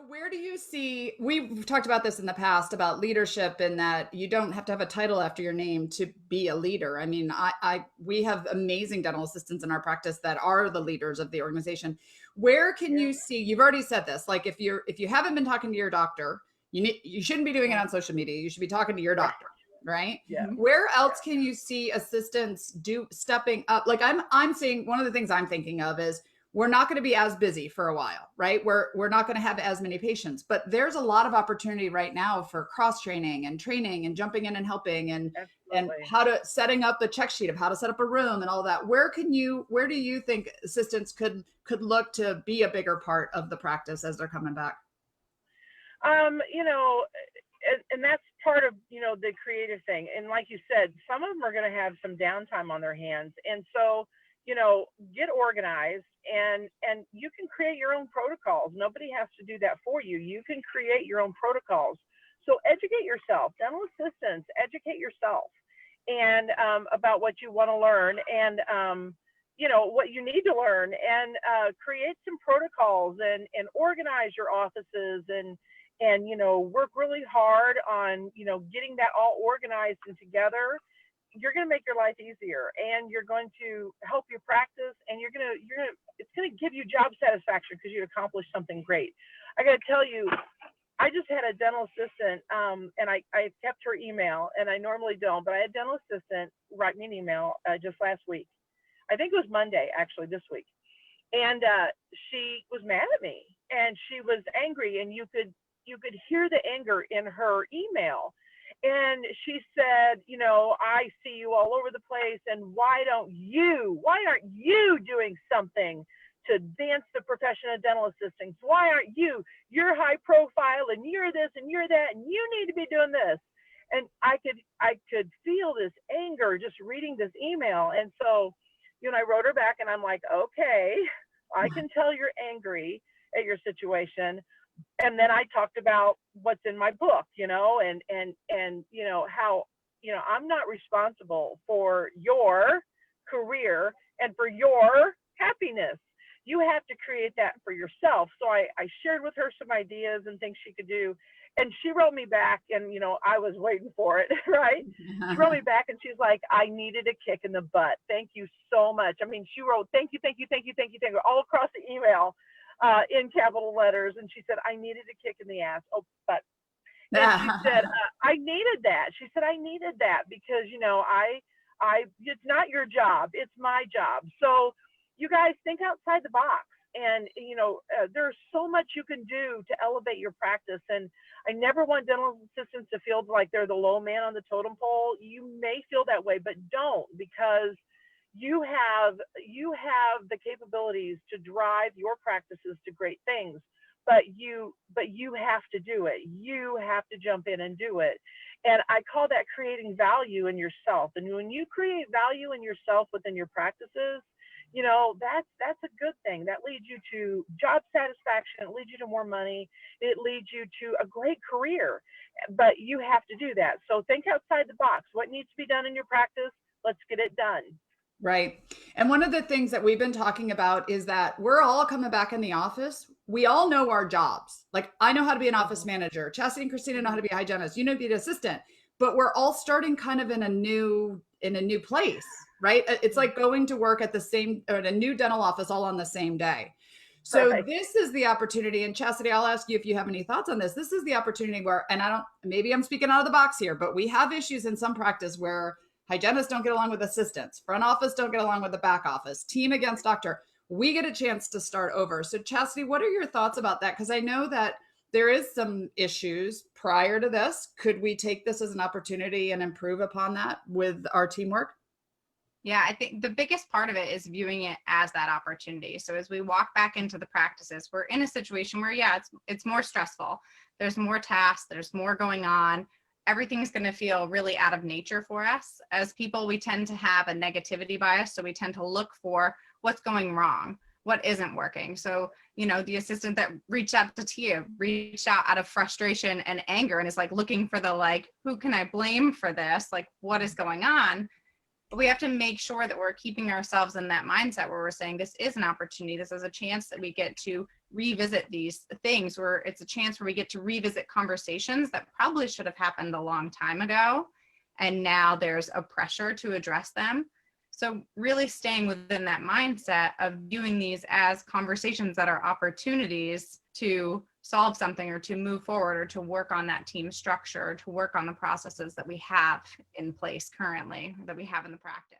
where do you see, we've talked about this in the past about leadership and that you don't have to have a title after your name to be a leader. I mean, we have amazing dental assistants in our practice that are the leaders of the organization. Where can Yeah. you see, you've already said this, like if you haven't been talking to your doctor, you shouldn't be doing it Right. on social media. You should be talking to your Right. doctor, right? Yeah. Where Yeah. else can you see assistants stepping up? Like I'm seeing, one of the things I'm thinking of is we're not going to be as busy for a while, right? We're not going to have as many patients, but there's a lot of opportunity right now for cross training and jumping in and helping and Absolutely. how to setting up the check sheet of how to set up a room and all that. Where do you think assistants could look to be a bigger part of the practice as they're coming back? You know, and that's part of, the creative thing. And like you said, some of them are going to have some downtime on their hands. And so, get organized and you can create your own protocols. Nobody has to do that for you. You can create your own protocols. So educate yourself, dental assistants, educate yourself and about what you want to learn and what you need to learn and create some protocols and organize your offices and work really hard on getting that all organized and together. You're going to make your life easier and you're going to help your practice and it's going to give you job satisfaction because you accomplished something great. I got to tell you, I just had a dental assistant and I kept her email, and I normally don't, but I had a dental assistant write me an email just last week. I think it was Monday actually this week. And she was mad at me and she was angry, and you could hear the anger in her email. And she said, I see you all over the place, and why aren't you doing something to advance the profession of dental assistants? Why aren't you? You're high profile and you're this and you're that and you need to be doing this. And I could feel this anger just reading this email. And so, I wrote her back and I'm like, okay, I can tell you're angry at your situation. And then I talked about what's in my book, and how, I'm not responsible for your career and for your happiness. You have to create that for yourself. So I shared with her some ideas and things she could do. And she wrote me back, and I was waiting for it, right? She wrote me back and she's like, I needed a kick in the butt. Thank you so much. I mean, she wrote, thank you, thank you, thank you, thank you, thank you, all across the email in capital letters. And she said, I needed a kick in the ass. Oh, but, and she said, I needed that. She said, I needed that because, it's not your job. It's my job. So you guys think outside the box. And, there's so much you can do to elevate your practice. And I never want dental assistants to feel like they're the low man on the totem pole. You may feel that way, but don't, because you have the capabilities to drive your practices to great things. But you have to do it. You have to jump in and do it. And I call that creating value in yourself. And when you create value in yourself within your practices, that's a good thing. That leads you to job satisfaction. It leads you to more money. It leads you to a great career. But you have to do that. So think outside the box. What needs to be done in your practice? Let's get it done. Right. And one of the things that we've been talking about is that we're all coming back in the office. We all know our jobs. Like I know how to be an office Mm-hmm. manager. Chastity and Christina know how Mm-hmm. to be a hygienist. You know, be an assistant. But we're all starting kind of in a new place, right? It's like going to work at a new dental office all on the same day. So Right. this is the opportunity. And Chastity, I'll ask you if you have any thoughts on this. This is the opportunity where, and I don't, maybe I'm speaking out of the box here, but we have issues in some practice where hygienists don't get along with assistants, front office don't get along with the back office, team against doctor. We get a chance to start over. So Chastity, what are your thoughts about that? Because I know that there is some issues prior to this. Could we take this as an opportunity and improve upon that with our teamwork? Yeah, I think the biggest part of it is viewing it as that opportunity. So as we walk back into the practices, we're in a situation where, yeah, it's more stressful. There's more tasks, there's more going on. Everything's going to feel really out of nature for us. As people, we tend to have a negativity bias. So we tend to look for what's going wrong, what isn't working. So, the assistant that reached out to Tia reached out of frustration and anger and is like looking for who can I blame for this? Like, what is going on? we have to make sure that we're keeping ourselves in that mindset where we're saying this is an opportunity. This is a chance that we get to revisit these things, where it's a chance where we get to revisit conversations that probably should have happened a long time ago. And now there's a pressure to address them. So really staying within that mindset of viewing these as conversations that are opportunities to solve something or to move forward or to work on that team structure, or to work on the processes that we have in place currently, that we have in the practice.